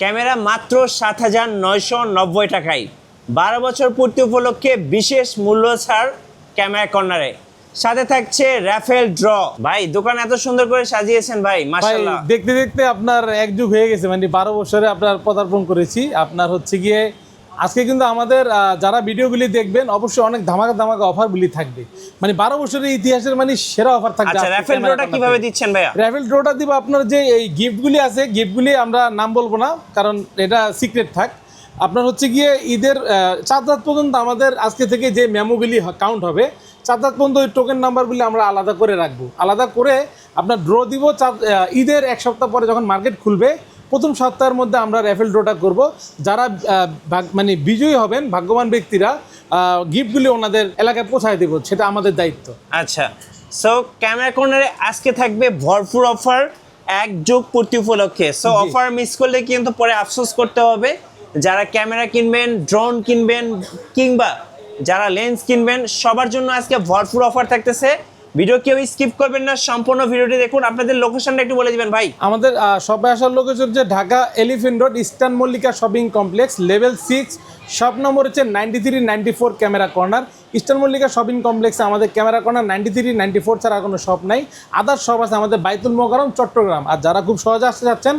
Camera মাত্র ৭,৯৯০ টাকায় ১২ বছর পূর্তি উপলক্ষে বিশেষ মূল্য ছাড় ক্যামেরা কর্নারে। সাথে থাকছে রাফেল ড্র। ভাই দোকান এত সুন্দর করে সাজিয়েছেন ভাই, মাশাআল্লাহ। দেখতে দেখতে আপনার এক যুগ হয়ে গেছে, মানে 12 বছরে আপনার পদার্পণ করেছি। আপনার হচ্ছে গিয়ে আজকে কিন্তু আমাদের যারা ভিডিওগুলি দেখবেন অবশ্যই অনেক ধামাকা ধামাকা অফারগুলি থাকবে, মানে 12 বছরের ইতিহাসের মানে সেরা অফার থাকবে। আচ্ছা, রাফেল ড্রটা কিভাবে দিচ্ছেন ভাইয়া? রাফেল ড্রটা দিব আপনার যে এই গিফটগুলি আছে, গিফটগুলি আমরা নাম বলবো না কারণ এটা সিক্রেট থাক। আপনার হচ্ছে গিয়ে ঈদের 4 রাত পর্যন্ত আমাদের আজকে থেকে যে মেমোগুলি কাউন্ট হবে, 4 রাত পর্যন্ত ওই টোকেন নাম্বারগুলি আমরা আলাদা করে রাখবো। আলাদা করে আপনার ড্র দিব ঈদের 1 সপ্তাহ পরে যখন মার্কেট খুলবে প্রথম সপ্তাহের মধ্যে আমরা রাফেল ড্রটা করব। যারা মানে বিজয়ী হবেন ভাগ্যবান ব্যক্তিরা গিফটগুলি ওনাদের এলাকায় পৌঁছায় দেব, সেটা আমাদের দায়িত্ব। আচ্ছা, সো ক্যামেরা কর্নারে আজকে থাকবে ভরপুর অফার এক যুগ পূর্তি উপলক্ষে। সো অফার মিস করলে কিন্তু পরে আফসোস করতে হবে। যারা ক্যামেরা কিনবেন, ড্রোন কিনবেন, কিংবা যারা লেন্স কিনবেন, সবার জন্য আজকে ভরপুর অফার থাকতেছে। ভিডিও কেউ স্কিপ করবেন না, সম্পূর্ণ ভিডিওটি দেখুন। আপনাদের লোকেশনটা একটু বলে দিবেন ভাই। আমাদের সবাই আসার লোকেশন হচ্ছে Dhaka elephant road, eastern Mallika shopping complex, level 6, shop number হচ্ছে 93, 94 camera corner. Eastern Mallika shopping কমপ্লেক্সে আমাদের ক্যামেরা কর্নার 93, 94 ছাড়া কোনো শপ নাই। আদার শপ আছে আমাদের বাইতুল মোকাররম, চট্টগ্রাম। আর যারা খুব সহজে আসতে যাচ্ছেন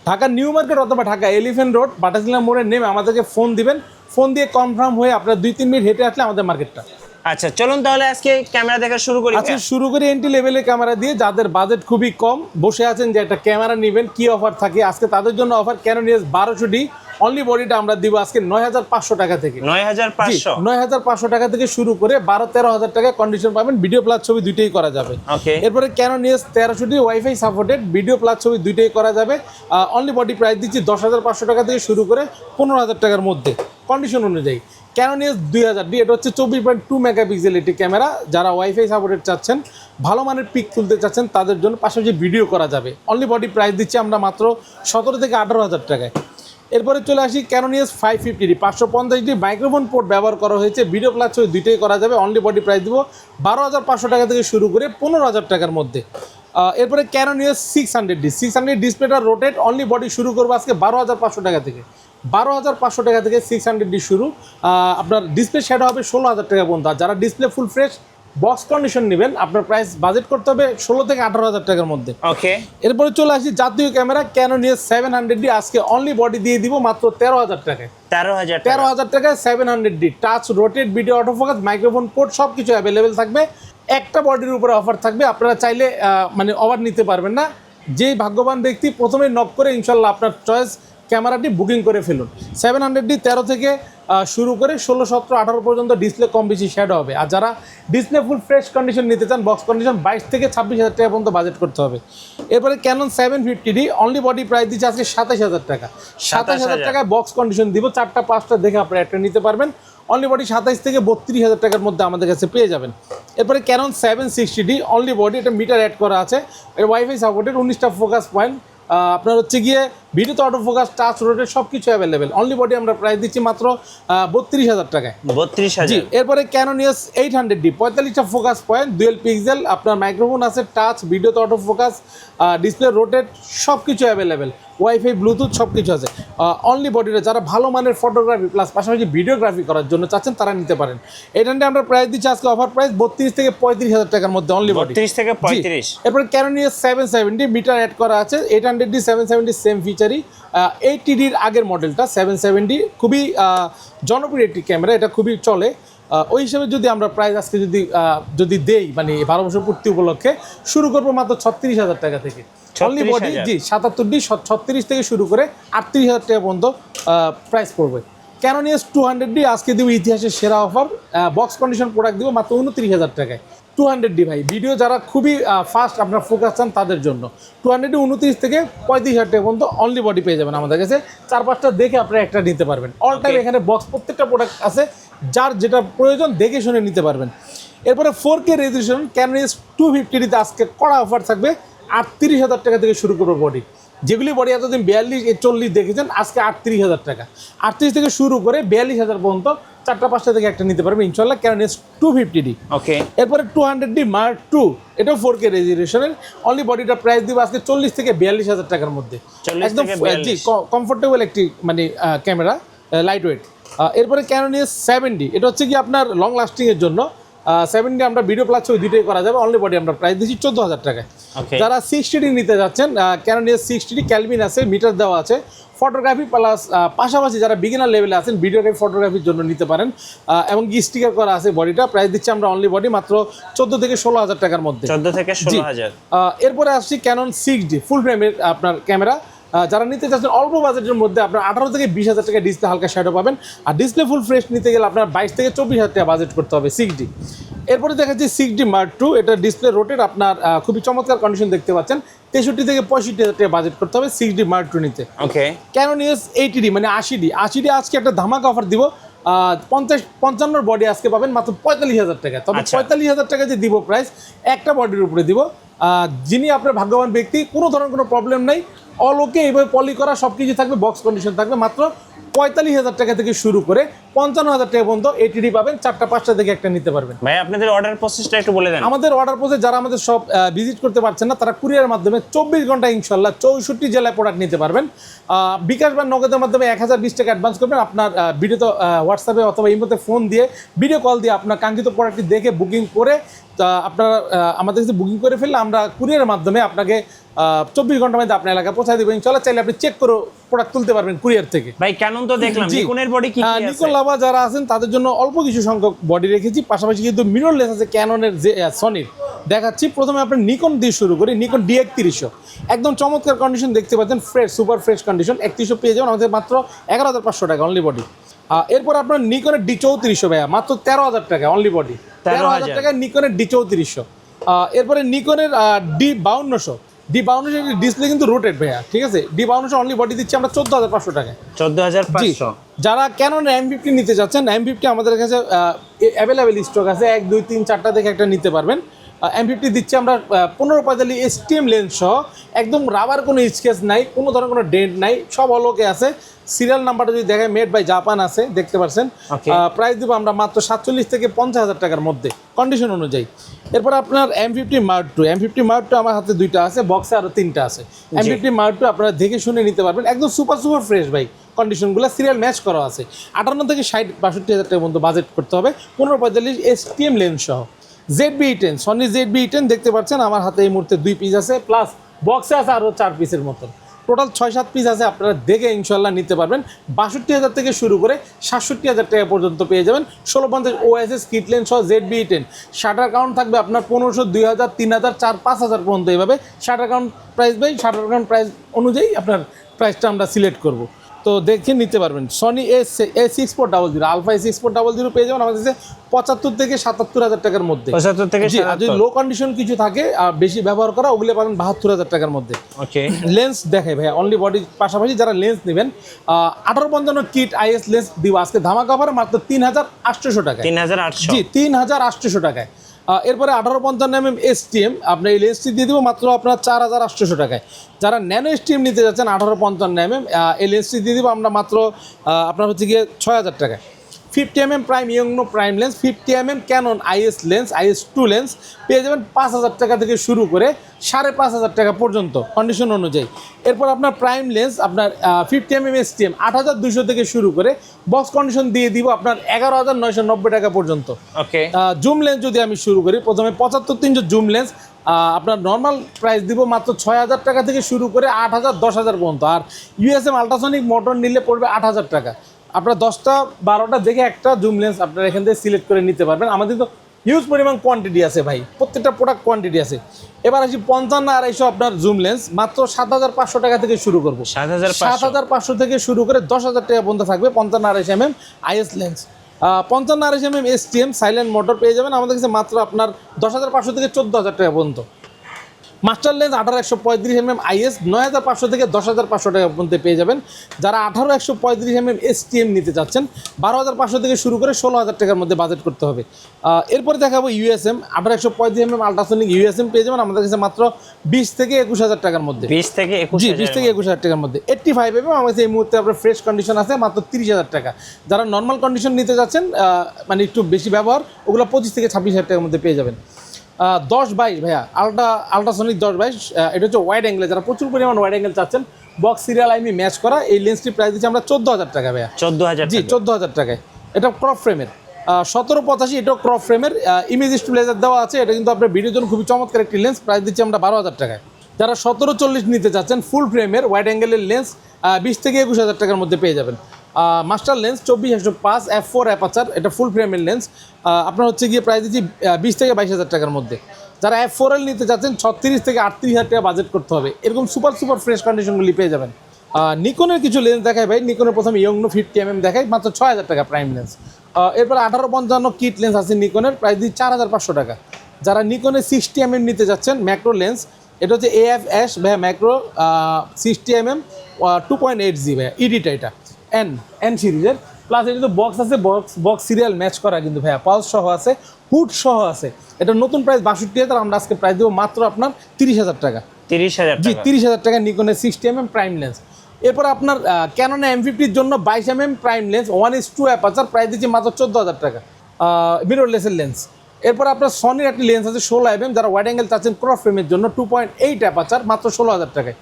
ঢাকা নিউ মার্কেট অথবা ঢাকা এলিফেন্ট রোড বাটাসিলা মোড়ে নেমে আমাদেরকে ফোন দিবেন। ফোন দিয়ে কনফার্ম হয়ে আপনারা 2-3 মিনিট হেঁটে আসলে আমাদের মার্কেটটা। আচ্ছা চলুন তাহলে আজকে ক্যামেরা দেখা শুরু করি। আচ্ছা, শুরু করি এন্ট্রি লেভেলের ক্যামেরা দিয়ে। যাদের বাজেট খুবই কম, বসে আছেন যে একটা ক্যামেরা নেবেন, কি অফার থাকে আজকে তাদের জন্য offer. Canon EOS 1200D only বডিটা আমরা দিব আজকে 9,500 টাকা থেকে। 9,500 টাকা থেকে শুরু করে 12-13 হাজার টাকা কন্ডিশন পাবেন। ভিডিও প্লাস ছবি দুইটাই করা যাবে। এরপরে Canon EOS 1300D wifi supported, video plus ছবি দুইটাই করা যাবে। অনলি বডি প্রাইস দিচ্ছি 10,500 টাকা থেকে শুরু করে 15,000 টাকার মধ্যে কন্ডিশন অনুযায়ী। ক্যানন EOS 2000D, এটা হচ্ছে 24.2 মেগাপিক্সেল একটি ক্যামেরা। যারা ওয়াইফাই সাপোর্টেড চাচ্ছেন, ভালো মানের পিক তুলতে চাচ্ছেন, তাদের জন্য পাশাপাশি ভিডিও করা যাবে। অনলি বডি প্রাইস দিচ্ছি আমরা মাত্র 17 থেকে 18,000 টাকায়। এরপরে চলে আসি Canon EOS 550D 550D microphone port ব্যবহার করা হয়েছে, ভিডিও প্লাস ছবি দুইটাই করা যাবে। অনলি বডি প্রাইস দিব 12,500 টাকা থেকে শুরু করে 15,000 টাকার মধ্যে। এরপরে ক্যানন EOS 600D ডিসপ্লেটা রোটেট, অনলি বডি শুরু করবো আজকে 12,500 টাকা থেকে। 12,500 টাকা থেকে 600D শুরু। আপনার ডিসপ্লে শ্যাডো হবে 16,000 টাকা পর্যন্ত। আর যারা display full fresh box condition নেবেন, আপনার প্রাইস বাজেট করতে হবে 16 থেকে 18,000 টাকার মধ্যে। ওকে, এরপরে চলে আসি জাতীয় ক্যামেরা ক্যানন EOS 700D। আজকে অনলি বডি দিয়ে দিব মাত্র 13,000 টাকায়। 13,000 টাকায় 700D touch rotate, video autofocus, microphone port সব কিছু অ্যাভেলেবেল থাকবে। একটা বডির উপরে অফার থাকবে, আপনারা চাইলে মানে অফার নিতে পারবেন না। যেই ভাগ্যবান ব্যক্তি প্রথমে নক করে ইনশাল্লাহ আপনার চয়েস ক্যামেরাটি বুকিং করে ফেলুন। 700D 13 থেকে শুরু করে 16, 17, 18 পর্যন্ত ডিসপ্লে কম বেশি শ্যাডো হবে। আর যারা ডিসপ্লে ফুল ফ্রেশ কন্ডিশন নিতে চান, বক্স কন্ডিশন 22 থেকে 26,000 টাকা পর্যন্ত বাজেট করতে হবে। এরপরে Canon 750D only body price দিচ্ছে আজকে 27,000 টাকা। 27,000 টাকায় বক্স কন্ডিশন দিব, 4টা-5টা দেখে আপনারা একটা নিতে পারবেন। অনলি বডি 27 থেকে 32,000 টাকার মধ্যে আমাদের কাছে পেয়ে যাবেন। এরপরে ক্যানন 760D অনলি বডি, এটা মিটার অ্যাড করা আছে, এটা ওয়াইফাই সাপোর্টেড, 19টা ফোকাস পয়েন্ট, আপনার হচ্ছে গিয়ে ভিডিওতে অটো ফোকাস, টাচ রোটেট সব কিছু অ্যাভেলেবেল। অনলি বডি আমরা প্রাইস দিচ্ছি মাত্র 32,000 টাকায়। 32,000। এরপরে ক্যানন EOS 800D 45টা ফোকাস পয়েন্ট, ডুয়েল পিক্সেল, আপনার মাইক্রোফোন আছে, টাচ, ভিডিওতে অটো ফোকাস, ডিসপ্লে রোটেট সব কিছু অ্যাভেলেবেল, ওয়াইফাই ব্লুটুথ সব কিছু আছে। অনলি বডিটা যারা ভালো মানের ফটোগ্রাফি প্লাস পাশাপাশি ভিডিওগ্রাফি করার জন্য চাচ্ছেন তারা নিতে পারেন। এইটাতে আমরা প্রাইস দিচ্ছি আজকে অফার প্রাইস 32 থেকে 35,000 টাকার মধ্যে অনলি বডি। 32 থেকে 35। এরপরে ক্যানন EOS 770 মিটার অ্যাড করা আছে, 800D 770 সেম ফিচারই। 80Dর আগের মডেলটা 770 খুবই জনপ্রিয় একটি ক্যামেরা, এটা খুবই চলে। ওই হিসেবে যদি আমরা প্রাইস আজকে যদি দেই, মানে 12 বছর পূর্তি উপলক্ষে শুরু করবো মাত্র 36,000 টাকা থেকে। অনলি বডি 77D 36 থেকে শুরু করে 38,000 টাকা পর্যন্ত প্রাইস পড়বে। ক্যানন EOS 200D আজকে দিব ইতিহাসের সেরা অফার, বক্স কন্ডিশন প্রোডাক্ট দিব মাত্র 29,000 টাকায়। 200D ভাই ভিডিও যারা খুবই ফাস্ট আপনার ফোকাস চান তাদের জন্য 200D 29 থেকে 35,000 টাকা পর্যন্ত অনলি বডি পেয়ে যাবেন আমাদের কাছে। 4-5টা দেখে আপনারা একটা নিতে পারবেন। অল টাইম এখানে বক্স প্রত্যেকটা প্রোডাক্ট আছে, যার যেটা প্রয়োজন দেখে শুনে নিতে পারবেন। এরপরে 4K resolution Canon EOS 250D আজকে কড়া অফার থাকবে 38,000 টাকা থেকে শুরু করবো বডি। যেগুলি বডি এতদিন 42-40 দেখেছেন, আজকে 38,000 টাকা। 38 থেকে শুরু করে 42,000 পর্যন্ত চারটা পাঁচটা থেকে একটা নিতে পারবেন ইনশাল্লাহ ক্যানন এস 250D। ওকে, এরপরে 200D Mark II, এটাও 4K রেজলিউশনের, অনলি বডিটা প্রাইস দিব আজকে 40 থেকে 42,000 টাকার মধ্যে। 40 একদম থেকে 42 কমফোর্টেবল একটি মানে ক্যামেরা, লাইট ওয়েট। এরপরে ক্যানন এস 7D, এটা হচ্ছে কি আপনার লং লাস্টিং এর জন্য। 7D আমরা ভিডিও প্লাস ওই দুটোই করা যাবে, অনলি বডি আমরা প্রাইস দিচ্ছি 14,000 টাকায়। ওকে, যারা 60D নিতে যাচ্ছেন, ক্যানন এস 60D ক্যালভিন আছে, মিটার দেওয়া আছে, ফটোগ্রাফি প্লাস পাশাপাশি যারা বিগিনার লেভেলে আছেন ভিডিওগ্রাফি ফটোগ্রাফির জন্য নিতে পারেন, এবং কি স্টিকার করা আছে বডিটা, প্রাইস দিচ্ছি আমরা অনলি বডি মাত্র 14 থেকে 16,000 টাকার মধ্যে। 14 থেকে 16,000। এরপরে আসছি ক্যানন 6D ফুল ফ্রেমের আপনার ক্যামেরা। যারা নিতে চাচ্ছেন অল্প বাজেটের মধ্যে, আপনার 18 থেকে 20,000 টাকা ডিসপ্লে হালকা শ্যাডো পাবেন, আর ডিসপ্লে ফুল ফ্রেশ নিতে গেলে আপনার 22 থেকে 24,000 টাকা বাজেট করতে হবে 6D। এরপরে দেখাচ্ছি 6D Mark II, এটা ডিসপ্লে রোটেট, আপনার খুবই চমৎকার কন্ডিশন দেখতে পাচ্ছেন, 63 থেকে 65,000 টাকা বাজেট করতে হবে 6D Mark II নিতে। ওকে, ক্যানন EOS 80D মানে 80D আজকে একটা ধামাকা অফার দিব, 55 বডি আজকে পাবেন মাত্র 45,000 টাকা। তবে 45,000 টাকা যে দিব প্রাইস একটা বডির উপরে দিব, যিনি আপনার ভাগ্যবান ব্যক্তি, কোনো ধরনের কোনো প্রবলেম নাই, অলোকে এইভাবে পলি করা সব কিছু থাকবে, বক্স কন্ডিশন থাকবে, মাত্র 45,000 টাকা থেকে শুরু করে 55,000 টাকা পর্যন্ত 80D পাবেন, চারটা পাঁচটা থেকে একটা নিতে পারবেন। ভাই আপনাদের অর্ডার প্রসেসটা একটু বলে দেন। আমাদের অর্ডার প্রসেস, যারা আমাদের সব ভিজিট করতে পারছেন না, তারা কুরিয়ারের মাধ্যমে 24 ঘন্টা ইনশাল্লাহ 64 জেলায় প্রোডাক্ট নিতে পারবেন। বিকাশ বা নগদের মাধ্যমে 1020 টাকা অ্যাডভান্স করবেন, আপনার ভিডিওতে হোয়াটসঅ্যাপে অথবা ইমোতে ফোন দিয়ে ভিডিও কল দিয়ে আপনার কাঙ্ক্ষিত প্রোডাক্টটি দেখে বুকিং করে, আপনারা আমাদের কাছে বুকিং করে ফেললে আমরা কুরিয়ারের মাধ্যমে আপনাকে 24 ঘন্টার মধ্যে আপনার এলাকায় পৌঁছায় দেবো ইনশাল্লাহ। চাইলে আপনি চেক করে প্রোডাক্ট তুলতে পারবেন কুরিয়ার থেকে। ভাই ক্যানন তো দেখলাম, নিকনের বডি কি আছে? নিকন লাভার যারা আছেন তাদের জন্য অল্প কিছু সংখ্যক বডি রেখেছি, পাশাপাশি কিন্তু মিররলেস আছে ক্যাননের, যে সনির দেখাচ্ছি। প্রথমে আপনার নিকন দিয়ে শুরু করি, নিকন D3100 একদম চমৎকার কন্ডিশন দেখতে পাচ্ছেন, ফ্রেশ সুপার ফ্রেশ কন্ডিশন, 3100 পেয়ে যাবেন আমাদের মাত্র 11,500 টাকা অনলি বডি। এরপর আপনার নিকনের D3400 ভাইয়া মাত্র 13,000 টাকা অনলি বডি, 13,000 টাকা নিকনের D3400। এরপরে নিকনের D5200 ডিসপ্লে কিন্তু রোটেট ভাইয়া, ঠিক আছে। D5200 অনলি বডি দিচ্ছি আমরা 14,500 টাকায়। 14,500। যারা ক্যানন M50 নিতে যাচ্ছেন, M50 আমাদের কাছে অ্যাভেলেবেল স্টক আছে, 1 2 3 4টা থেকে একটা নিতে পারবেন। M50 দিচ্ছি আমরা 1545 STM লেন্স সহ, একদম রাবার কোনো স্কেচ নাই, কোনো ধরনের কোনো ডেন্ট নাই, সব অলোকে আছে। সিরিয়াল নাম্বারটা যদি দেখায় মেড বাই জাপান আছে, দেখতে পাচ্ছেন। প্রাইস দেবো আমরা মাত্র 47 থেকে 50,000 টাকার মধ্যে কন্ডিশন অনুযায়ী। এরপর আপনার M50 Mark II আমার হাতে 2টা আছে, বক্সে আরও 3টা আছে। M50 Mark II আপনারা দেখে শুনে নিতে পারবেন, একদম সুপার ফ্রেশ ভাই, কন্ডিশনগুলো সিরিয়াল ম্যাচ করা আছে। 58 থেকে 60-62,000 টাকার মধ্যে বাজেট করতে হবে, 1545 STM লেন্স সহ। ZB-E10 সনি ZB-E10 দেখতে পাচ্ছেন আমার হাতে এই মুহূর্তে 2 পিস আছে, প্লাস বক্সে আছে আরও 4 পিসের মতন, টোটাল 6-7 পিস আছে, আপনারা দেখে ইনশাল্লাহ নিতে পারবেন। 62,000 থেকে শুরু করে 67,000 টাকা পর্যন্ত পেয়ে যাবেন। 1650 OSS কিট লেন্স সহ ZB-E10, শাটার কাউন্ট থাকবে আপনার 1500, 2000, 3000, 4000, 5000 পর্যন্ত। এইভাবে শাটার কাউন্ট প্রাইস অনুযায়ী আপনার প্রাইসটা আমরা সিলেক্ট করব, তো দেখে নিতে পারবেন। সনি A6400 আলফা A6400 পেয়ে যাবেন আমাদের কাছে 75 থেকে 77,000 টাকার মধ্যে। 75 থেকে 77। যদি লো কন্ডিশন কিছু থাকে আর বেশি ব্যবহার করা, ওগুলো পাবেন 72,000 টাকার মধ্যে। ওকে, লেন্স দেখাই ভাই অনলি বডির পাশাপাশি যারা লেন্স নেবেন, 1855 কিট IS লেন্স দিব আজকে ধামাকা অফারে মাত্র 3,800 টাকায়। 3,800? জি 3,800 টাকায়। এরপরে 1855 STM আপনার এই লেন্সটি দিয়ে দেবো মাত্র আপনার 4,800 টাকায়। যারা ন্যানো STM নিতে যাচ্ছেন 1855 এই লেন্সটি দিয়ে দেবো আমরা মাত্র আপনার হচ্ছে গিয়ে 6,000 টাকায়। 50mm প্রাইম ইয়ংনো prime lens, 50mm Canon IS lens IS2 lens পেয়ে যাবেন 5,000 টাকা থেকে শুরু করে 5,500 টাকা পর্যন্ত কন্ডিশন অনুযায়ী। এরপর আপনার প্রাইম লেন্স আপনার 50mm STM 8,200 থেকে শুরু করে বক্স কন্ডিশন দিয়ে দিব আপনার 11,990 টাকা পর্যন্ত। ওকে, জুম লেন্স যদি আমি শুরু করি, প্রথমে 75-300 জুম লেন্স আপনার নর্মাল প্রাইস দিব মাত্র 6,000 টাকা থেকে শুরু করে 8,000, 10,000 পর্যন্ত। আর USM আল্ট্রাসনিক মোটর নিলে পড়বে 8,000 টাকা। আপনার 10টা 12টা দেখে একটা জুম লেন্স আপনারা এখান থেকে সিলেক্ট করে নিতে পারবেন। আমাদের তো হিউজ পরিমাণ কোয়ান্টিটি আছে ভাই, প্রত্যেকটা প্রোডাক্ট কোয়ান্টিটি আছে। এবার আসি 55-250 আপনার জুম লেন্স মাত্র 7,500 টাকা থেকে শুরু করবো। 7,500 থেকে শুরু করে 10,000 টাকা পর্যন্ত থাকবে 55-250 IS lens. 55-250 STM silent motor পেয়ে যাবেন আমাদের কাছে মাত্র আপনার 10,500 থেকে 14,000 টাকা পর্যন্ত। মাস্টার লেন্স 18-135 আইএস 9500 থেকে 10,500 টাকার মধ্যে পেয়ে যাবেন। যারা 18-135 এসটিএম নিতে চাচ্ছেন 12,500 থেকে শুরু করে 16,000 টাকার মধ্যে বাজেট করতে হবে। এরপরে দেখাবো ইউএসএম 18-135 আল্ট্রাসনিক ইউএসএম পেয়ে যাবেন আমাদের কাছে মাত্র 20 থেকে 21,000 টাকার মধ্যে। 20 থেকে 21,000 টাকার মধ্যে। 85 আমার কাছে এই মুহূর্তে আপনার ফ্রেশ কন্ডিশন আছে মাত্র 30,000 টাকা। যারা নর্মাল কন্ডিশন নিতে যাচ্ছেন মানে একটু বেশি ব্যবহার, ওগুলো 25 থেকে 26,000 টাকার মধ্যে পেয়ে যাবেন। 10-22 ভাইয়া আল্ট্রাসনিক 10-22 এটা হচ্ছে ওয়াইড অ্যাঙ্গেল, যারা প্রচুর পরিমাণ ওয়াইড অ্যাঙ্গেল চাচ্ছেন বক্স সিরিয়াল আইমি ম্যাচ করা, এই লেন্সটির প্রাইস দিচ্ছি আমরা 14,000 টাকা ভাইয়া। 14,000 জি 14,000 টাকায়। এটা ক্রপ ফ্রেমের 1785, এটাও ক্রপ ফ্রেমের ইমেজ স্টেবিলাইজার দেওয়া আছে। এটা কিন্তু আপনার ভিডিওর জন্য খুবই চমৎকার একটি লেন্স, প্রাইস দিচ্ছি আমরা 12,000 টাকায়। যারা 1740 নিতে চাচ্ছেন ফুল ফ্রেমের ওয়াইড অ্যাঙ্গেলের লেন্স 20 থেকে 21,000 টাকার মধ্যে পেয়ে যাবেন। মাস্টার লেন্স 24-105 f4 অ্যাপাচার, এটা ফুল ফ্রেমের লেন্স, আপনার হচ্ছে গিয়ে প্রাইস দিচ্ছি 20 থেকে 22,000 টাকার মধ্যে। যারা f4L নিতে চাচ্ছেন 36 থেকে 38,000 টাকা বাজেট করতে হবে। এরকম সুপার ফ্রেশ কন্ডিশনগুলি পেয়ে যাবেন। নিকনের কিছু লেন্স দেখায় ভাই, নিকনের প্রথম ইয়ংনো 50mm দেখায় মাত্র 6,000 টাকা প্রাইম লেন্স। এরপর 1855 কিট লেন্স আছে নিকনের, প্রাইস দিচ্ছি 4,500 টাকা। যারা নিকনের 60mm নিতে যাচ্ছেন ম্যাক্রো লেন্স, এটা হচ্ছে AF-S ভাইয়া ম্যাক্রো 60mm 2.8G ভাইয়া ইডিটা, এটা এন সিরিজের, প্লাস এটা তো বক্স আছে, বক্স সিরিয়াল ম্যাচ করা কিন্তু ভাইয়া, পালস সহ আছে, হুড সহ আছে। এটা নতুন প্রাইস 62,000, আমরা আজকে প্রাইস দেবো মাত্র আপনার 30,000 টাকা। 30,000 জি 30,000 টাকা নিকনের 60mm প্রাইম লেন্স। এরপর আপনার ক্যাননের M50-র জন্য 22mm prime lens 1:2 aperture, price দিচ্ছি মাত্র 14,000 টাকা মিররলেসের লেন্স। এরপর আপনার সনির একটি লেন্স আছে 16mm, যারা ওয়াইড অ্যাঙ্গেল চাচ্ছেন ক্রপ ফ্রেমের জন্য 2.8 অ্যাপাচার, মাত্র 16,000 টাকায়।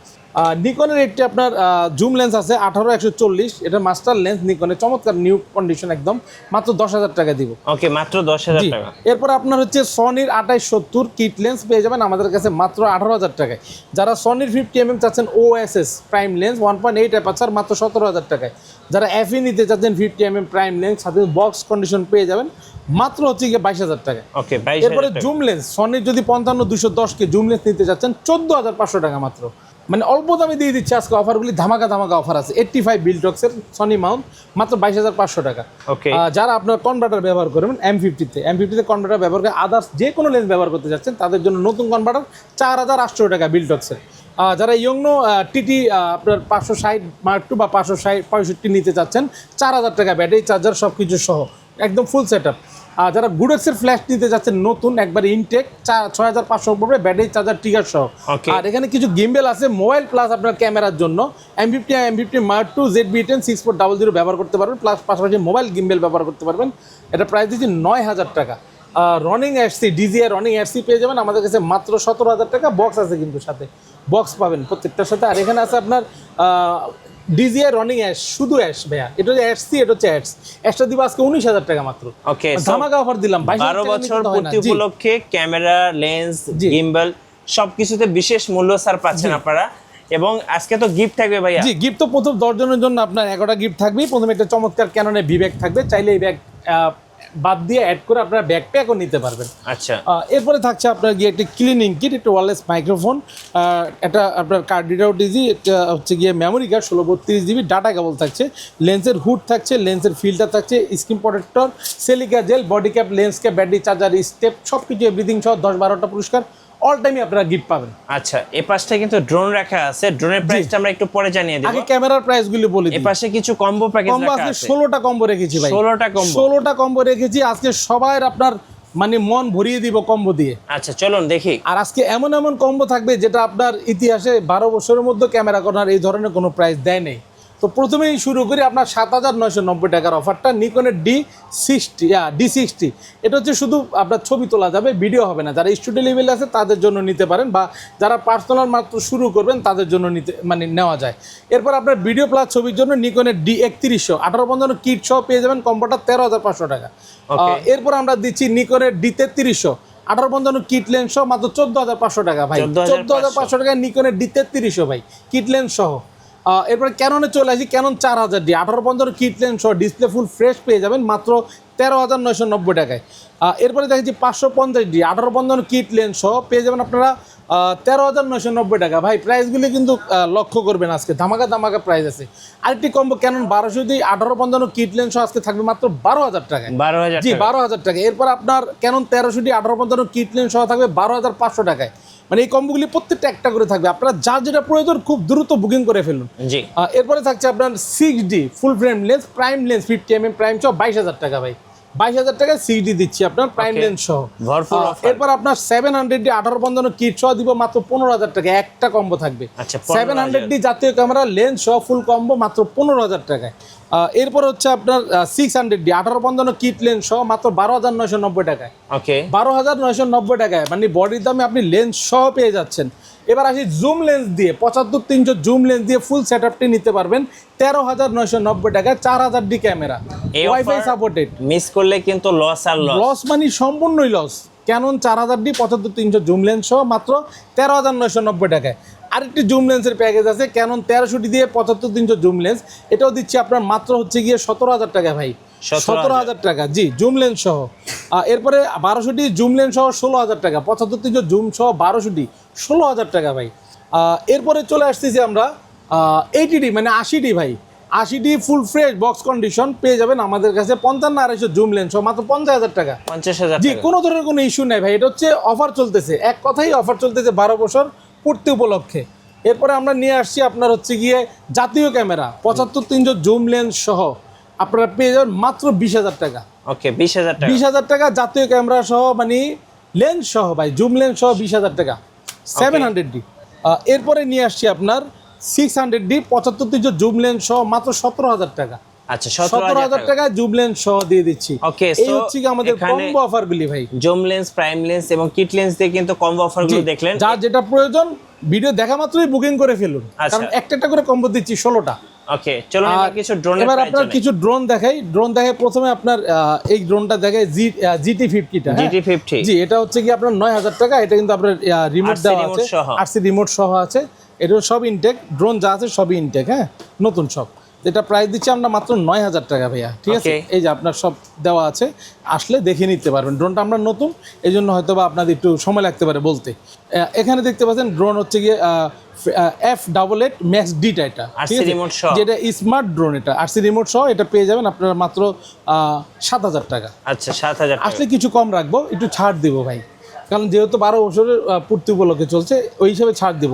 নিকনের একটি আপনার জুম লেন্স আছে 18-140, এটা মাস্টার লেন্স নিকনের, চমৎকার নিউ কন্ডিশন একদম, মাত্র 10,000 টাকা দিব। ওকে, মাত্র 10,000 টাকা। এরপর আপনার হচ্ছে সনির 2870 কিট লেন্স পেয়ে যাবেন আমাদের কাছে মাত্র 18,000 টাকায়। যারা সনির 50mm চাচ্ছেন OSS প্রাইম লেন্স 1.8 অ্যাপাচার, মাত্র 17,000 টাকায়। যারা FE নিতে চাচ্ছেন 50mm প্রাইম লেন্স সাথে বক্স কন্ডিশন পেয়ে যাবেন মাত্র হচ্ছে গিয়ে 22,000 টাকা। ওকে, 22,000 এরপরে জুম লেন্স সনির যদি 55-210 কে জুম লেন্স নিতে যাচ্ছেন 14,500 টাকা মাত্র, মানে অল্প দামে দিয়ে দিচ্ছে আজকে অফারগুলি, ধামাকা অফার আছে। 85 বিল্টক্সের সনি মাউন্ট মাত্র 22,500 টাকা। ওকে, যারা আপনার কনভার্টার ব্যবহার করবেন M50-তে কনভার্টার ব্যবহার করে আদার্স যে কোনো লেন্স ব্যবহার করতে যাচ্ছেন তাদের জন্য নতুন কনভার্টার 4,800 টাকা বিল্টক্সের। যারা ইয়ংনো টিটি আপনার 560 Mark II বা 565 নিতে চাচ্ছেন 4,000 টাকা ব্যাটারি চার্জার সব কিছু সহ একদম ফুল সেট আপ। যারা গুডেক্সের ফ্ল্যাশ নিতে যাচ্ছেন নতুন একবার ইনটেক 6,500 পড়বে ব্যাটারি চার্জার ট্রিগার সহ। আর এখানে কিছু গিম্বেল আছে মোবাইল প্লাস আপনার ক্যামেরার জন্য M50 Mark II ZB-10 6400 ব্যবহার করতে পারবেন, প্লাস পাশাপাশি মোবাইল গিম্বেল ব্যবহার করতে পারবেন। এটা প্রাইস দিচ্ছি 9,000 টাকা। রনিং এসসি DJI রনিং এসসি পেয়ে যাবেন আমাদের কাছে মাত্র 17,000 টাকা। বক্স আছে কিন্তু সাথে বক্স পাবেন প্রত্যেকটার সাথে। আর এখানে আছে আপনার DJI রনিং অ্যাশ, শুধু অ্যাশ ভাইয়া, এটা হচ্ছে এসসি, এটা হচ্ছে অ্যাশটা দিব আজকে 19,000 টাকা মাত্র। ওকে, ধামাকা অফার দিলাম 12 বছর পূর্তি উপলক্ষে ক্যামেরা লেন্স গিম্বল সবকিছুতে বিশেষ মূল্য ছাড় পাচ্ছেন আপনারা। এবং আজকে তো গিফট থাকবে ভাইয়া। জি, গিফট তো প্রথম 10 জনের জন্য আপনার 11টা গিফট থাকবে। প্রথমে একটা চমৎকার ক্যাননের ভি ব্যাগ থাকবে, চাইলে এই ব্যাগ বাদ দিয়ে অ্যাড করে আপনারা ব্যাকপ্যাকও নিতে পারবেন। আচ্ছা, এরপরে থাকছে আপনার গিয়ে একটা ক্লিনিং কিট, একটা ওয়্যারলেস মাইক্রোফোন, এটা আপনার কার্ড রিড আউট ইজি, এটা হচ্ছে গিয়ে memory card 1632 GB, data cable থাকছে, লেন্সের হুড থাকছে, লেন্সের ফিল্টার থাকছে, screen protector, silica gel, body cap, lens cap, battery charger, step সব কিছু এভরিথিং সহ 10-12টা পুরস্কার অল টাইমই আপনারা গিফট পাবেন। আচ্ছা, এই পাশটা কিন্তু ড্রোন রাখা আছে, ড্রোনের প্রাইসটা আমরা একটু পরে জানিয়ে দেব। আগে ক্যামেরার প্রাইসগুলো বলি। এই পাশে কিছু কম্বো প্যাকেজ রাখা আছে, 16টা কম্বো রেখেছি ভাই, 16টা কম্বো রেখেছি আজকে সবার আপনার মানে মন ভরিয়ে দিব কম্বো দিয়ে। আচ্ছা চলুন দেখি। আর আজকে এমন কম্বো থাকবে যেটা আপনার ইতিহাসে 12 বছরের মধ্যে ক্যামেরা করার এই ধরনের কোনো প্রাইস দেয় নেই। তো প্রথমেই শুরু করি আপনার 7,990 টাকার অফারটা, নিকনের D60, এটা হচ্ছে শুধু আপনার ছবি তোলা যাবে, ভিডিও হবে না। যারা স্টুডিও লেভেল আছে তাদের জন্য নিতে পারেন, বা যারা পার্সোনাল মাত্র শুরু করবেন তাদের জন্য নেওয়া যায়। এরপর আপনার ভিডিও প্লাস ছবির জন্য নিকনের D3100 1855 কিট সহ পেয়ে যাবেন কম্বোটা 13,500 টাকা। এরপর আমরা দিচ্ছি নিকনের D3300 1855 কিট লেন্স সহ মাত্র 14,500 টাকা ভাই। 14,500 টাকায় নিকনের D3300 ভাই কিট লেন্স সহ। এরপরে ক্যাননে চলে আসি, ক্যানন 4000D 1855 কিট লেন্স সহ ডিসপ্লে ফুল ফ্রেশ পেয়ে যাবেন মাত্র 13,990 টাকায়। এরপরে দেখেছি 550D 1855 কিট লেন্স সহ পেয়ে যাবেন আপনারা 13,990 টাকা ভাই। প্রাইসগুলি কিন্তু লক্ষ্য করবেন, আজকে ধামাকা প্রাইস আছে। আরেকটি combo Canon 1200D 1855 kit lens সহ আজকে থাকবে মাত্র 12,000 টাকায়। 12,000 টাকা। এরপর আপনার ক্যানন 1300D 1855 কিট লেন্স সহ থাকবে 12,500 টাকায়। মানে এই কম্বোগুলি প্রত্যেকটা একটা করে থাকবে, আপনারা যা যেটা প্রয়োজন খুব দ্রুত বুকিং করে ফেলুন। জি এরপরে থাকছে আপনার 6D ফুল frame lens prime lens 50mm prime সহ 22,000 টাকা ভাই, 22,000 টাকায় 6D দিচ্ছি আপনার প্রাইম লেন্স সহ। ভরপুর offer। এরপর আপনার 700D 18-55 কিট সহ দিব মাত্র 15,000 টাকা, একটা কম্বো থাকবে। আচ্ছা 700D জাতীয় ক্যামেরা লেন্স সহ ফুল কম্বো মাত্র 15,000 টাকায়। এরপর হচ্ছে আপনার 600D 18-55 কিট লেন্স সহ মাত্র 12,990 টাকায়, ওকে 12,990 টাকায়, মানে বডির দামে আপনি লেন্স সহ পেয়ে যাচ্ছেন। এবার আসি জুম লেন্স দিয়ে 75-300 জুম লেন্স দিয়ে ফুল সেটআপটি নিতে পারবেন 13,990 টাকায়, 4,000D camera, wifi supported. Miss করলে কিন্তু লস আর লস, লস মানে সম্পূর্ণই loss. Canon 4000D 75-300 zoom lens সহ মাত্র 13,990 টাকায়। আরেকটি জুম লেন্সের প্যাকেজ আছে ক্যানন 1300D দিয়ে 75-300 জুম লেন্স, এটাও দিচ্ছি আপনার মাত্র হচ্ছে গিয়ে 17,000 টাকা ভাই, 17,000 টাকা জি জুম লেন্স সহ। এরপরে 1200D জুম লেন্স সহ 16,000 টাকা, 75-300 জুম সহ 1200D 16,000 টাকা ভাই। এরপরে চলে আসতেছি আমরা 80D মানে 80D ভাই, 80D full fresh box condition পেয়ে যাবেন আমাদের কাছে 55-250 জুম লেন্স সহ মাত্র 50,000 টাকা, 50,000 জি টাকা। কোনো ধরনের কোনো ইস্যু নাই ভাই, এটা হচ্ছে অফার চলতেছে, এক কথাই অফার চলতেছে 12 বছর পূর্তি উপলক্ষে। এরপরে আমরা নিয়ে আসছি আপনার হচ্ছে গিয়ে জাতীয় ক্যামেরা 75-300 জুম লেন্স সহ আপনারা পেয়ে যাবেন মাত্র 20,000 টাকা, ওকে 20,000 টাকা, 20,000 টাকা জাতীয় ক্যামেরা সহ মানে লেন্স সহ ভাই, জুম লেন্স সহ 20,000 টাকা 700D। এরপরে নিয়ে আসছি আপনার 600D 75-300 জুম লেন্স সহ মাত্র 17,000 টাকা, আচ্ছা 17,000 টাকা জুম লেন্স সহ দিয়ে দিচ্ছি। ওকে এই হচ্ছে কি আমাদের কম্বো অফার গুলি ভাই, জুম লেন্স, প্রাইম লেন্স এবং কিট লেন্স দিয়ে কিন্তু কম্বো অফার গুলো দেখলেন। যার যেটা প্রয়োজন ভিডিও দেখা মাত্রই বুকিং করে ফেলুন, কারণ একটা একটা করে কম্বো দিচ্ছি 16টা। ওকে চলুন এবার কিছু ড্রোনের এবার প্রাইস আপনার কিছু ড্রোন দেখাই, ড্রোন দেখাই প্রথমে আপনার এই ড্রোনটা দেখাই GT50টা, GT50 জি এটা হচ্ছে কি আপনার 9,000 টাকা, এটা কিন্তু আপনার রিমোট দেওয়া আছে, RC রিমোট সহ আছে, এটা সব ইনটেক, ড্রোন যা আছে সবই ইনটেক, হ্যাঁ নতুন সব। এটা প্রাইস দিচ্ছি আমরা মাত্র 9,000 টাকা ভাইয়া, ঠিক আছে এই যে আপনার সব দেওয়া আছে, আসলে দেখে নিতে পারবেন। ড্রোনটা আমরা নতুন এই জন্য হয়তো বা আপনাদের একটু সময় লাগতে পারে বলতে। এখানে দেখতে পাচ্ছেন ড্রোন হচ্ছে গিয়ে F88 Max D-টা, এটা ঠিক আছে যেটা স্মার্ট ড্রোন, এটা RC রিমোট সহ এটা পেয়ে যাবেন আপনারা মাত্র 7,000 টাকা। আচ্ছা 7,000 টাকা, আসলে কিছু কম রাখবো, একটু ছাড় দিব ভাই, কারণ যেহেতু 12 বছরের পূর্তি উপলক্ষে চলছে ওই হিসাবে ছাড় দিব।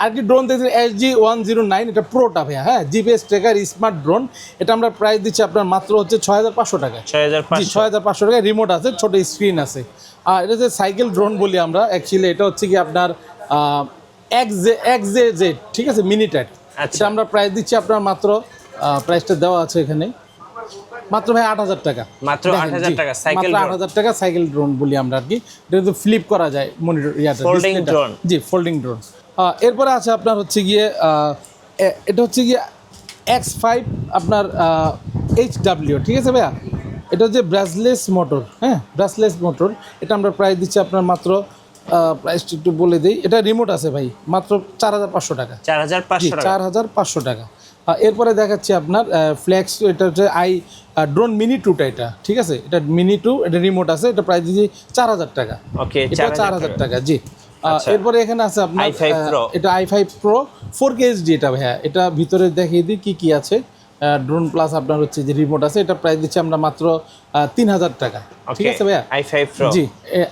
আরেকটি ড্রোন দেখছেন SG-109, এটা প্রোটা ভাইয়া, হ্যাঁ জিপিএস ট্র্যাকার স্মার্ট ড্রোন, এটা আমরা প্রাইস দিচ্ছি আপনার মাত্র হচ্ছে 6,500 টাকা, 6,500 টাকা, রিমোট আছে, ছোট স্ক্রিন আছে। আর এটা হচ্ছে সাইকেল ড্রোন বলি আমরা অ্যাকচুয়ালি, এটা হচ্ছে কি আপনার XJZ, ঠিক আছে মিনিটেড, আচ্ছা আমরা প্রাইস দিচ্ছি আপনার মাত্র প্রাইসটা দেওয়া আছে এখানে মাত্র ভাই 8,000 টাকা, মাত্র 8,000 টাকা সাইকেল, মাত্র 8,000 টাকা সাইকেল ড্রোন বলি আমরা আর কি, এটা তো ফ্লিপ করা যায় মনিটর ইয়াটা, ফোল্ডিং ড্রোন, জি ফোল্ডিং ড্রোন। এরপরে আছে আপনার হচ্ছে গিয়ে এটা হচ্ছে গিয়ে X5 আপনার HW, ঠিক আছে ভাইয়া, এটা হচ্ছে ব্রাসলেস মোটর, হ্যাঁ ব্রাসলেস মোটর, এটা আমরা প্রাইস দিচ্ছি আপনার মাত্র প্রাইসটা একটু বলে দিই, এটা রিমোট আছে ভাই মাত্র 4,500 টাকা, 4,500 টাকা। এরপরে দেখাচ্ছি আপনার ফ্লেক্স, এটা হচ্ছে ড্রোন মিনি 2টা, এটা ঠিক আছে, এটা মিনি 2, এটা রিমোট আছে, এটা প্রাইস দিচ্ছি 4,000 টাকা, ওকে এটা 4,000 টাকা জি। এরপরে এখানে আছে আপনার এটা i5 Pro 4K HD, এটা ভাইয়া এটা ভিতরে দেখিয়ে দিই কি কি আছে, ড্রোন প্লাস আপনার হচ্ছে যে রিমোট আছে, এটা প্রাইস দিচ্ছি আমরা মাত্র 3,000 টাকা, ঠিক আছে ভাইয়া i5 Pro জি।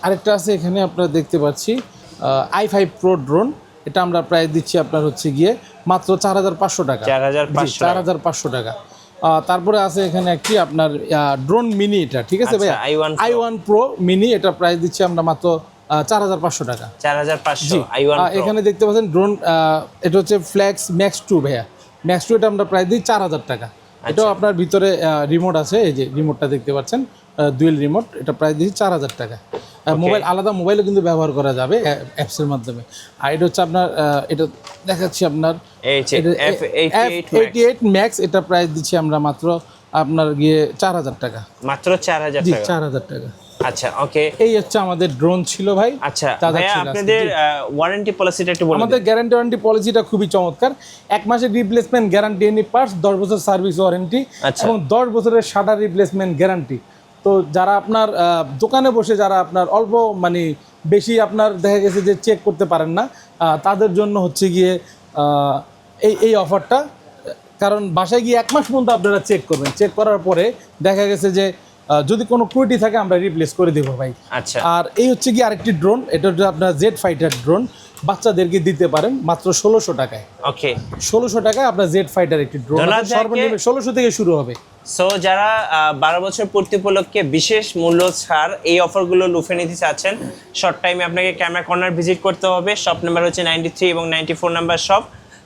আরেকটা আছে এখানে আপনারা দেখতে পাচ্ছি i5 Pro ড্রোন, এটা আমরা প্রাইস দিচ্ছি আপনার হচ্ছে গিয়ে মাত্র 4,500 টাকা, 4,500 টাকা। তারপরে আছে এখানে একটি আপনার ড্রোন মিনি, এটা ঠিক আছে ভাইয়া i1 Pro মিনি, এটা প্রাইস দিচ্ছি আমরা মাত্র 4,500 টাকা, 4,500 i1 Pro। এখানে দেখতে পাচ্ছেন ড্রোন, এটা হচ্ছে ফ্লেক্স Max 2 ভাইয়া, Max 2 এটা আমরা প্রাইস দিই 4,000 টাকা, এটাও আপনার ভিতরে রিমোট আছে, এই যে রিমোটটা দেখতে পাচ্ছেন ডুয়েল রিমোট, এটা প্রাইস দিচ্ছি 4,000 টাকা। মোবাইল আলাদা মোবাইলও কিন্তু ব্যবহার করা যাবে অ্যাপসের মাধ্যমে। আর এটা হচ্ছে আপনার এটা দেখাচ্ছি আপনার F88 Max, এটা প্রাইস দিচ্ছি আমরা মাত্র আপনার গিয়ে 4,000 টাকা, মাত্র 4,000 টাকা, 4,000 টাকা। আচ্ছা ওকে, এই হচ্ছে আমাদের ড্রোন ছিল ভাই। আচ্ছা ভাইয়া আপনাদের ওয়ারেন্টি পলিসিটা একটু বলুন। আমাদের গ্যারান্টি ওয়ারেন্টি পলিসিটা খুবই চমৎকার, 1 মাসের রিপ্লেসমেন্ট গ্যারান্টি এনি পার্টস, 10 বছর সার্ভিস ওয়ারেন্টি এবং 10 বছরের শাটার রিপ্লেসমেন্ট গ্যারান্টি। তো যারা আপনার দোকানে বসে যারা আপনার অল্প মানে বেশি আপনার দেখা গেছে যে চেক করতে পারেন না, তাদের জন্য হচ্ছে গিয়ে এই অফারটা, কারণ বাসায় গিয়ে 1 মাস পর্যন্ত আপনারা চেক করবেন, চেক করার পরে দেখা গেছে যে যদি কোনো ত্রুটি থাকে আমরা রিপ্লেস করে দেবো ভাই। আচ্ছা আর এই হচ্ছে কি আরেকটি ড্রোন, এটা হচ্ছে আপনার জেড ফাইটার ড্রোন, বাচ্চাদেরকে দিতে পারেন মাত্র 1600 টাকায়। ওকে 1600 টাকায় আপনার জেড ফাইটার একটি ড্রোন, সর্বনিম্ন 1600 থেকে শুরু হবে। সো যারা 12 বছর পূর্তি উপলক্ষে বিশেষ মূল্য ছাড় এই অফারগুলো লুফে নিতে চাচ্ছেন, শর্ট টাইমে আপনাকে ক্যামেরা কর্নার ভিজিট করতে হবে। শপ নাম্বার হচ্ছে 93 এবং 94 নাম্বার শপ।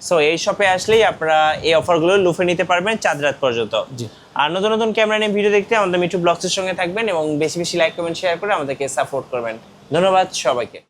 সো এই শপে আসলেই আপনারা এই অফারগুলো লুফে নিতে পারবেন চাঁদ রাত পর্যন্ত। জি। আর নতুন নতুন ক্যামেরা নিয়ে ভিডিও দেখতে আমাদের মিঠু ব্লগসের সঙ্গে থাকবেন এবং বেশি বেশি লাইক কমেন্ট শেয়ার করে আমাদেরকে সাপোর্ট করবেন। ধন্যবাদ সবাইকে।